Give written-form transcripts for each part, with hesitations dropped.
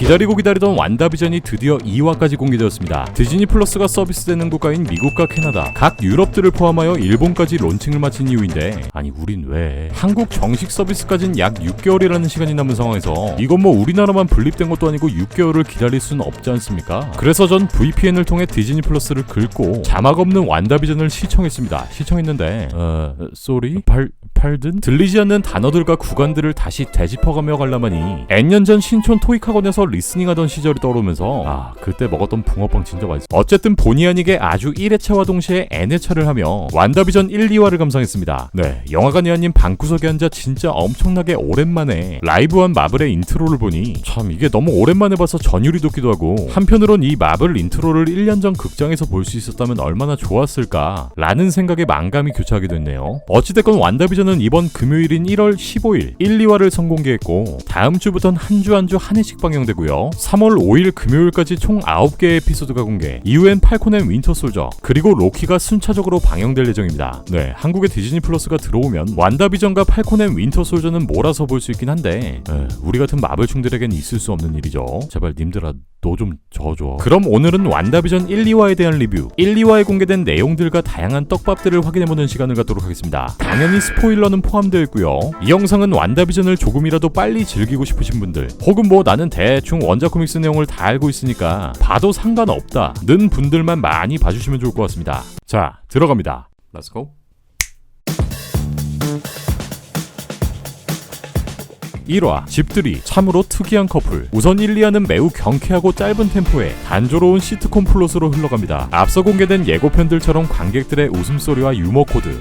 기다리고 기다리던 완다비전이 드디어 2화까지 공개되었습니다. 디즈니 플러스가 서비스되는 국가인 미국과 캐나다, 각 유럽들을 포함하여 일본까지 론칭을 마친 이유인데, 아니 우린 왜 한국 정식 서비스까진 약 6개월이라는 시간이 남은 상황에서 이건 뭐 우리나라만 분립된 것도 아니고 6개월을 기다릴 수는 없지 않습니까? 그래서 전 VPN을 통해 디즈니 플러스를 긁고 자막 없는 완다비전을 시청했습니다. 시청했는데 쏘리? 팔든? 들리지 않는 단어들과 구간들을 다시 되짚어가며 관람하니 N년 전 신촌 토익학원에서 리스닝하던 시절이 떠오르면서 그때 먹었던 붕어빵 진짜 맛있어. 어쨌든 본의 아니게 아주 1회차와 동시에 N회차를 하며 완다비전 1, 2화를 감상했습니다. 네, 영화관이 아닌 방구석에 앉아 진짜 엄청나게 오랜만에 라이브한 마블의 인트로를 보니 참 이게 너무 오랜만에 봐서 전율이 돋기도 하고, 한편으론 이 마블 인트로를 1년 전 극장에서 볼 수 있었다면 얼마나 좋았을까 라는 생각에 만감이 교차하게 됐네요. 어찌됐건 완다비전은 이번 금요일인 1월 15일 1, 2화를 선공개했고, 다음 주부터는 한 주 한 회씩 방영되고요. 3월 5일 금요일까지 총 9개의 에피소드가 공개, 이후엔 팔콘 앤 윈터 솔저, 그리고 로키가 순차적으로 방영될 예정입니다. 네, 한국에 디즈니 플러스가 들어오면 완다비전과 팔콘 앤 윈터 솔저는 몰아서 볼 수 있긴 한데 우리 같은 마블충들에겐 있을 수 없는 일이죠. 제발 님들아 너 좀 져줘. 그럼 오늘은 완다비전 1, 2화에 대한 리뷰, 1, 2화에 공개된 내용들과 다양한 떡밥들을 확인해보는 시간을 갖도록 하겠습니다. 당연히 스포일러는 포함되어 있고요. 이 영상은 완다비전을 조금이라도 빨리 즐기고 싶으신 분들, 혹은 뭐 나는 대충 원작 코믹스 내용을 다 알고 있으니까 봐도 상관없다 는 분들만 많이 봐주시면 좋을 것 같습니다. 자, 들어갑니다. Let's go. 1화, 집들이 참으로 특이한 커플. 우선 1, 2화는 매우 경쾌하고 짧은 템포에 단조로운 시트콤 플롯으로 흘러갑니다. 앞서 공개된 예고편들처럼 관객들의 웃음소리와 유머 코드,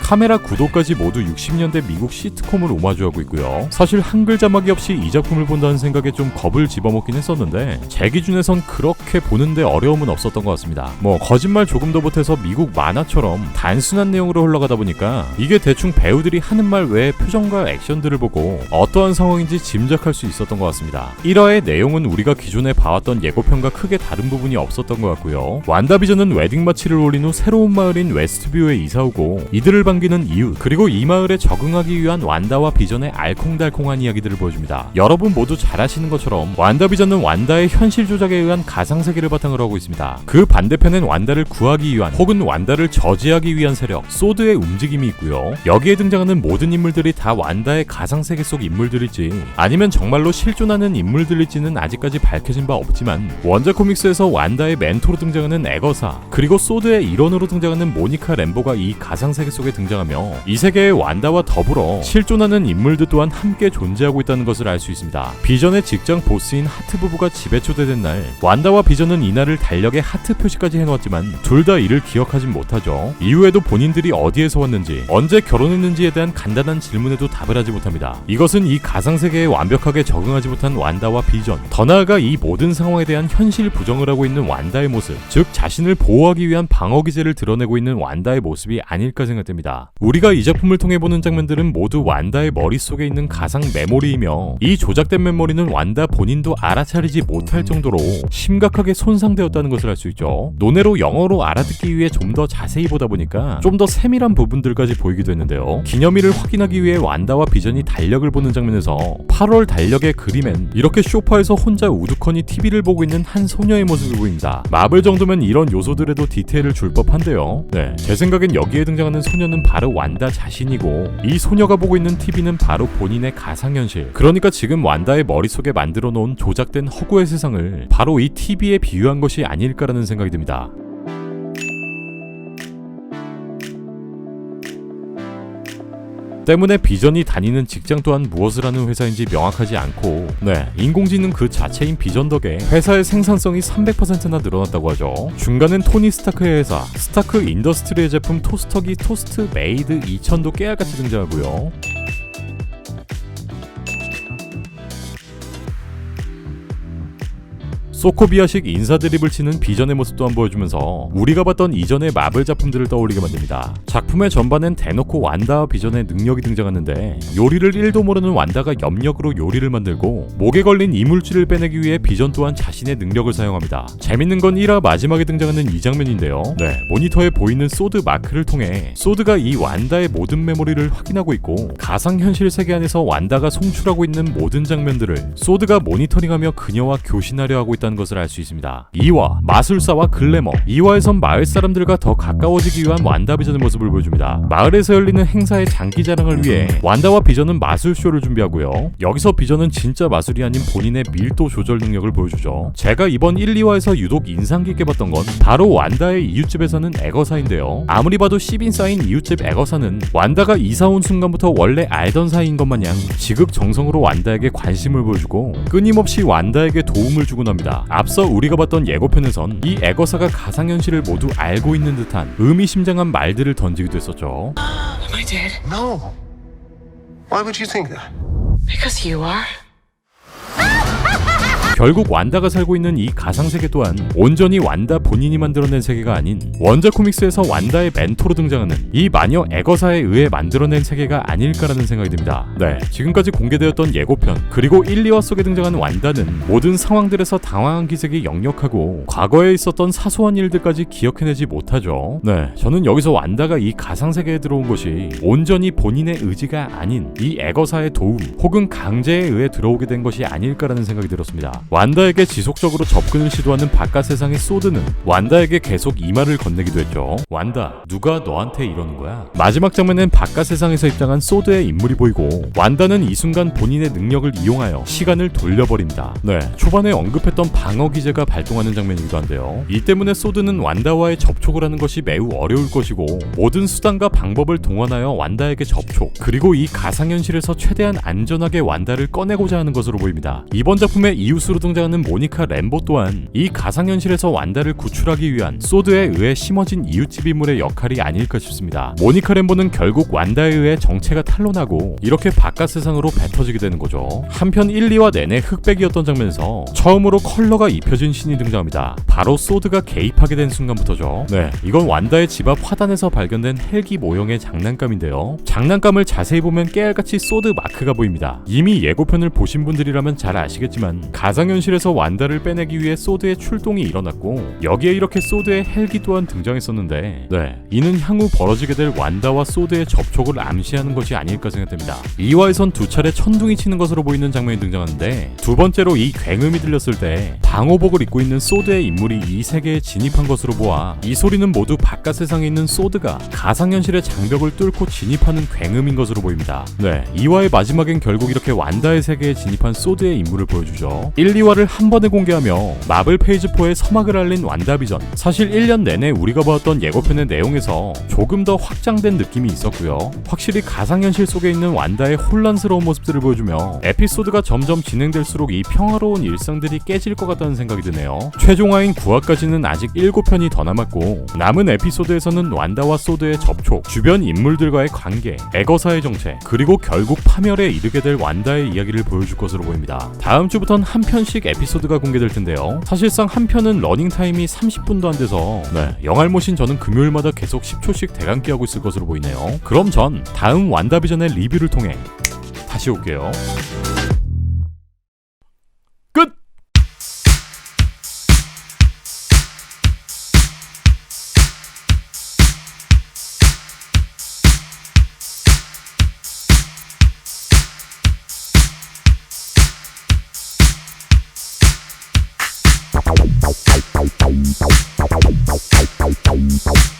카메라 구도까지 모두 60년대 미국 시트콤을 오마주하고 있고요. 사실 한글 자막이 없이 이 작품을 본다는 생각에 좀 겁을 집어먹긴 했었는데, 제 기준에선 그렇게 보는데 어려움은 없었던 것 같습니다. 뭐 거짓말 조금 더 보태서 미국 만화처럼 단순한 내용으로 흘러가다 보니까 이게 대충 배우들이 하는 말 외에 표정과 액션들을 보고 어떠한 상황인지 짐작할 수 있었던 것 같습니다. 1화의 내용은 우리가 기존에 봐왔던 예고편과 크게 다른 부분이 없었던 것 같고요. 완다비전은 웨딩 마치를 올린 후 새로운 마을인 웨스트뷰에 이사오고 이들을 반기는 이유, 그리고 이 마을에 적응하기 위한 완다와 비전의 알콩달콩한 이야기들을 보여줍니다. 여러분 모두 잘 아시는 것처럼 완다비전은 완다의 현실 조작에 의한 가상세계를 바탕으로 하고 있습니다. 그 반대편엔 완다를 구하기 위한, 혹은 완다를 저지하기 위한 세력, 소드의 움직임이 있고요. 여기에 등장하는 모든 인물들이 다 완다의 가상세계 속 인물들일지 아니면 정말로 실존하는 인물들일지는 아직까지 밝혀진 바 없지만, 원작 코믹스에서 완다의 멘토로 등장하는 에거사, 그리고 소드의 일원으로 등장하는 모니카 램보가 이 가상세계 속에 등장하며 이 세계의 완다와 더불어 실존하는 인물들 또한 함께 존재하고 있다는 것을 알 수 있습니다. 비전의 직장 보스인 하트 부부가 집에 초대된 날, 완다와 비전은 이날을 달력에 하트 표시까지 해놓았지만 둘 다 이를 기억하진 못하죠. 이후에도 본인들이 어디에서 왔는지, 언제 결혼했는지에 대한 간단한 질문에도 답을 하지 못합니다. 이것은 이 가상세계에 완벽하게 적응하지 못한 완다와 비전, 더 나아가 이 모든 상황에 대한 현실 부정을 하고 있는 완다의 모습, 즉 자신을 보호하기 위한 방어기제를 드러내고 있는 완다의 모습이 아닐까 생각됩니다. 우리가 이 작품을 통해 보는 장면들은 모두 완다의 머릿속에 있는 가상 메모리이며, 이 조작된 메모리는 완다 본인도 알아차리지 못할 정도로 심각하게 손상되었다는 것을 알 수 있죠. 논외로 영어로 알아듣기 위해 좀 더 자세히 보다 보니까 좀 더 세밀한 부분들까지 보이기도 했는데요. 기념일을 확인하기 위해 완다와 비전이 달력을 보는 장면에서 8월 달력의 그림엔 이렇게 소파에서 혼자 우두커니 TV를 보고 있는 한 소녀의 모습을 보입니다. 마블 정도면 이런 요소들에도 디테일을 줄 법한데요. 네, 제 생각엔 여기에 등장하는 소녀는 바로 완다 자신이고, 이 소녀가 보고 있는 TV는 바로 본인의 가상현실, 그러니까 지금 완다의 머릿속에 만들어 놓은 조작된 허구의 세상을 바로 이 TV에 비유한 것이 아닐까라는 생각이 듭니다. 때문에 비전이 다니는 직장 또한 무엇을 하는 회사인지 명확하지 않고, 인공지능 그 자체인 비전 덕에 회사의 생산성이 300%나 늘어났다고 하죠. 중간엔 토니 스타크의 회사 스타크 인더스트리의 제품 토스터기 토스트 메이드 2000도 깨알같이 등장하고요. 소코비아식 인사 드립을 치는 비전의 모습 또한 보여주면서 우리가 봤던 이전의 마블 작품들을 떠올리게 만듭니다. 작품의 전반엔 대놓고 완다와 비전의 능력이 등장하는데 요리를 1도 모르는 완다가 염력으로 요리를 만들고 목에 걸린 이물질을 빼내기 위해 비전 또한 자신의 능력을 사용합니다. 재밌는 건 1화 마지막에 등장하는 이 장면인데요. 모니터에 보이는 소드 마크를 통해 소드가 이 완다의 모든 메모리를 확인하고 있고 가상현실 세계 안에서 완다가 송출하고 있는 모든 장면들을 소드가 모니터링하며 그녀와 교신하려 하고 있다는 것을 알 수 있습니다. 2화 마술사와 글래머. 2화에선 마을 사람들과 더 가까워지기 위한 완다 비전의 모습을 보여줍니다. 마을에서 열리는 행사의 장기 자랑을 위해 완다와 비전은 마술쇼를 준비하고요. 여기서 비전은 진짜 마술이 아닌 본인의 밀도 조절 능력을 보여주죠. 제가 이번 1, 2화에서 유독 인상 깊게 봤던 건 바로 완다의 이웃집에 사는 에거사인데요. 아무리 봐도 10인 쌓인 이웃집 에거사는 완다가 이사 온 순간부터 원래 알던 사이인 것 마냥 지극정성으로 완다에게 관심을 보여주고 끊임없이 완다에게 도움을 주곤 합니다. 앞서 우리가 봤던 예고편에선 이 에거사가 가상현실을 모두 알고 있는 듯한 의미심장한 말들을 던지기도 했었죠. Am I dead? No. Why would you think that? Because you are. 결국 완다가 살고 있는 이 가상세계 또한 온전히 완다 본인이 만들어낸 세계가 아닌 원작 코믹스에서 완다의 멘토로 등장하는 이 마녀 에거사에 의해 만들어낸 세계가 아닐까라는 생각이 듭니다. 지금까지 공개되었던 예고편 그리고 1, 2화 속에 등장한 완다는 모든 상황들에서 당황한 기색이 역력하고 과거에 있었던 사소한 일들까지 기억해내지 못하죠. 저는 여기서 완다가 이 가상세계에 들어온 것이 온전히 본인의 의지가 아닌 이 에거사의 도움 혹은 강제에 의해 들어오게 된 것이 아닐까라는 생각이 들었습니다. 완다에게 지속적으로 접근을 시도하는 바깥 세상의 소드는 완다에게 계속 이 말을 건네기도 했죠. 완다, 누가 너한테 이러는 거야? 마지막 장면엔 바깥 세상에서 입장한 소드의 인물이 보이고 완다는 이 순간 본인의 능력을 이용하여 시간을 돌려버립니다. 초반에 언급했던 방어 기제가 발동하는 장면이기도 한데요. 이 때문에 소드는 완다와의 접촉을 하는 것이 매우 어려울 것이고 모든 수단과 방법을 동원하여 완다에게 접촉 그리고 이 가상현실에서 최대한 안전하게 완다를 꺼내고자 하는 것으로 보입니다. 이번 작품의 이웃으로 등장하는 모니카 램보 또한 이 가상현실에서 완다를 구출하기 위한 소드에 의해 심어진 이웃집 인물의 역할이 아닐까 싶습니다. 모니카 램보는 결국 완다에 의해 정체가 탄로나고 이렇게 바깥 세상으로 뱉어지게 되는 거죠. 한편 1, 2화 내내 흑백이었던 장면에서 처음으로 컬러가 입혀진 신이 등장합니다. 바로 소드가 개입하게 된 순간부터죠. 이건 완다의 집 앞 화단에서 발견된 헬기 모형의 장난감인데요. 장난감을 자세히 보면 깨알같이 소드 마크가 보입니다. 이미 예고편을 보신 분들이라면 잘 아시겠지만 가상현실에서 완다를 빼내기 위해 소드의 출동이 일어났고 여기에 이렇게 소드의 헬기 또한 등장했었는데 이는 향후 벌어지게 될 완다와 소드의 접촉을 암시하는 것이 아닐까 생각됩니다. 2화에선 두 차례 천둥이 치는 것으로 보이는 장면이 등장하는데 두 번째로 이 굉음이 들렸을 때 방호복을 입고 있는 소드의 인물이 이 세계에 진입한 것으로 보아 이 소리는 모두 바깥 세상에 있는 소드가 가상현실의 장벽을 뚫고 진입하는 굉음인 것으로 보입니다. 2화의 마지막엔 결국 이렇게 완다의 세계에 진입한 소드의 인물을 보여주죠. 1, 2화를 한 번에 공개하며 마블 페이지 4의 서막을 알린 완다비전. 사실 1년 내내 우리가 보았던 예고편의 내용에서 조금 더 확장된 느낌이 있었고요. 확실히 가상현실 속에 있는 완다의 혼란스러운 모습들을 보여주며 에피소드가 점점 진행될수록 이 평화로운 일상들이 깨질 것 같다는 생각이 드네요. 최종화인 9화까지는 아직 7편이 더 남았고 남은 에피소드에서는 완다와 소드의 접촉, 주변 인물들과의 관계, 에거사의 정체, 그리고 결국 파멸에 이르게 될 완다의 이야기를 보여줄 것으로 보입니다. 다음 주부턴 한 편씩 에피소드가 공개될 텐데요. 사실상 한 편은 러닝타임이 30분도 안 돼서 영알못인 저는 금요일마다 계속 10초씩 대강기하고 있을 것으로 보이네요. 그럼 전 다음 완다비전의 리뷰를 통해 다시 올게요. 끝! Bye.